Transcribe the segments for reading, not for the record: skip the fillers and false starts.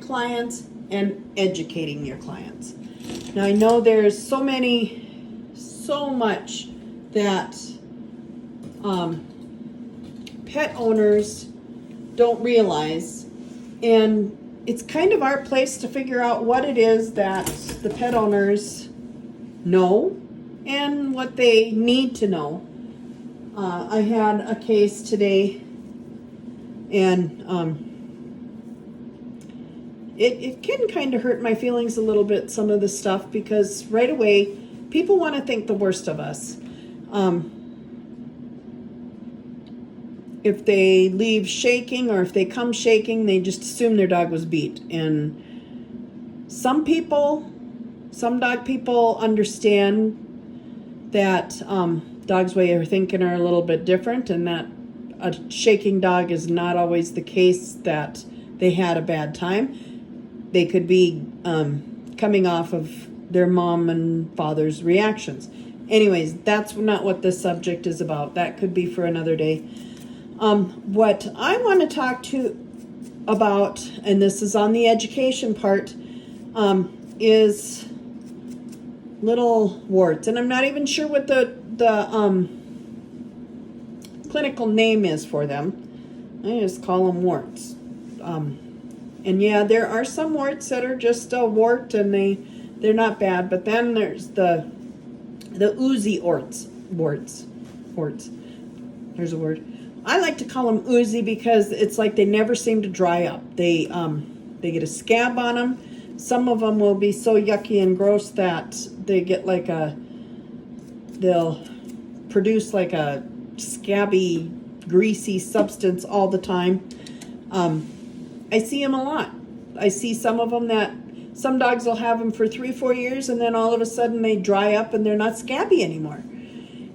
clients and educating your clients. Now I know there's so much that pet owners don't realize, and it's kind of our place to figure out what it is that the pet owners know and what they need to know. I had a case today, and it can kind of hurt my feelings a little bit, some of the stuff, because right away people want to think the worst of us. If they leave shaking or if they come shaking, they just assume their dog was beat. And some dog people understand that dogs' way of thinking are a little bit different, and that a shaking dog is not always the case that they had a bad time. They could be coming off of their mom and father's reactions. Anyways, that's not what this subject is about. That could be for another day. What I want to talk to about, and this is on the education part, is little warts. And I'm not even sure what the clinical name is for them. I just call them warts. And yeah, there are some warts that are just a wart, and they're not bad. But then there's the Oozie warts. There's a word. I like to call them Oozie because it's like they never seem to dry up. They get a scab on them. Some of them will be so yucky and gross that they get like they'll produce like a scabby, greasy substance all the time. I see them a lot. I see some of them that some dogs will have them for 3-4 years, and then all of a sudden they dry up and they're not scabby anymore.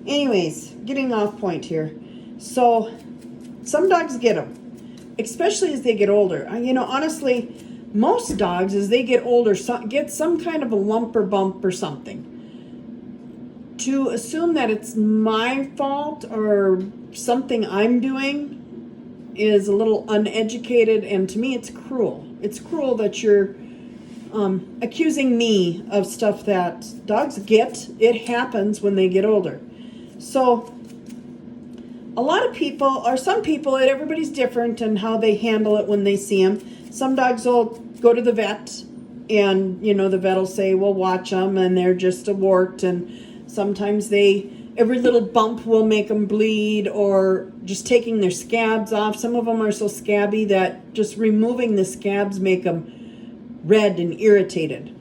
Anyways, getting off point here. So some dogs get them, especially as they get older. Honestly, most dogs as they get older get some kind of a lump or bump or something. To assume that it's my fault or something I'm doing is a little uneducated, and to me it's cruel. It's cruel that you're accusing me of stuff that dogs get. It happens when they get older. So a lot of people, or some people, everybody's different in how they handle it when they see them. Some dogs will go to the vet, and the vet will say, well, watch them, and they're just a wart. And sometimes every little bump will make them bleed, or just taking their scabs off. Some of them are so scabby that just removing the scabs make them red and irritated.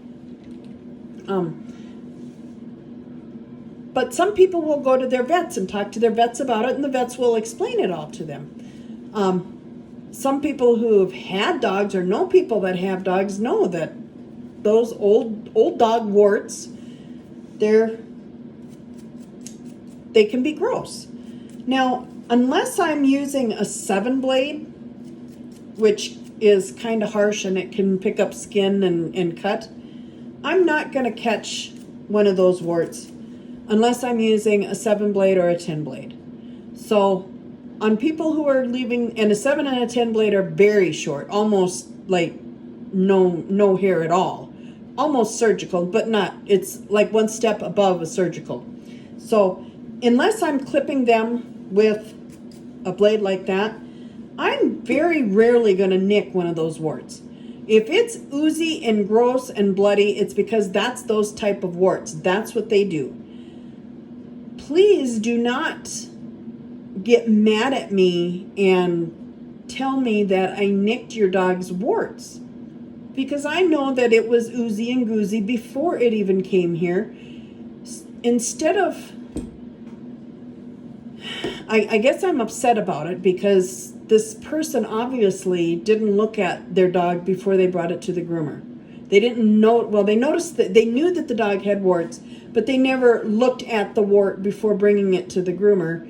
But some people will go to their vets and talk to their vets about it, and the vets will explain it all to them. Some people who have had dogs or know people that have dogs know that those old dog warts, they can be gross. Now, unless I'm using a 7-blade, which is kind of harsh and it can pick up skin and cut, I'm not going to catch one of those warts unless I'm using a 7-blade or a 10-blade. So on people who are leaving, and a 7 and a 10 blade are very short, almost like no hair at all, almost surgical, but not. It's like one step above a surgical. So unless I'm clipping them with a blade like that, I'm very rarely going to nick one of those warts. If it's oozy and gross and bloody, it's because that's those type of warts. That's what they do. Please do not get mad at me and tell me that I nicked your dog's warts, because I know that it was oozy and goozy before it even came here. Instead of, I guess I'm upset about it because this person obviously didn't look at their dog before they brought it to the groomer. They didn't know, well, they noticed that they knew that the dog had warts, but they never looked at the wart before bringing it to the groomer.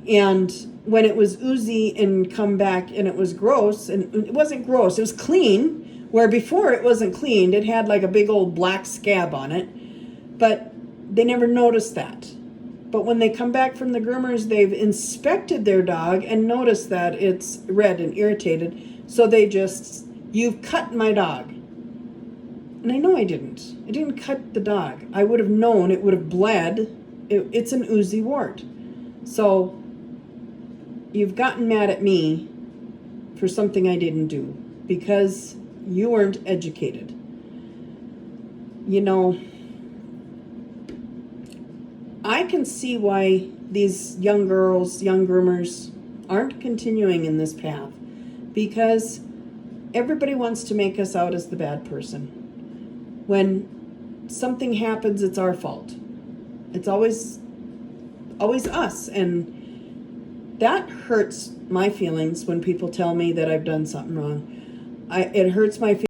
And when it was oozy and come back and it was gross, and it wasn't gross, it was clean, where before it wasn't cleaned, it had like a big old black scab on it, but they never noticed that. But when they come back from the groomers, they've inspected their dog and noticed that it's red and irritated, so they just You've cut my dog. And I know I didn't. I didn't cut the dog. I would have known, it would have bled. It's an Oozie wart. So you've gotten mad at me for something I didn't do because you weren't educated. You know, I can see why these young girls, young groomers, aren't continuing in this path, because everybody wants to make us out as the bad person. When something happens, it's our fault. It's always us, and that hurts my feelings when people tell me that I've done something wrong. It hurts my feelings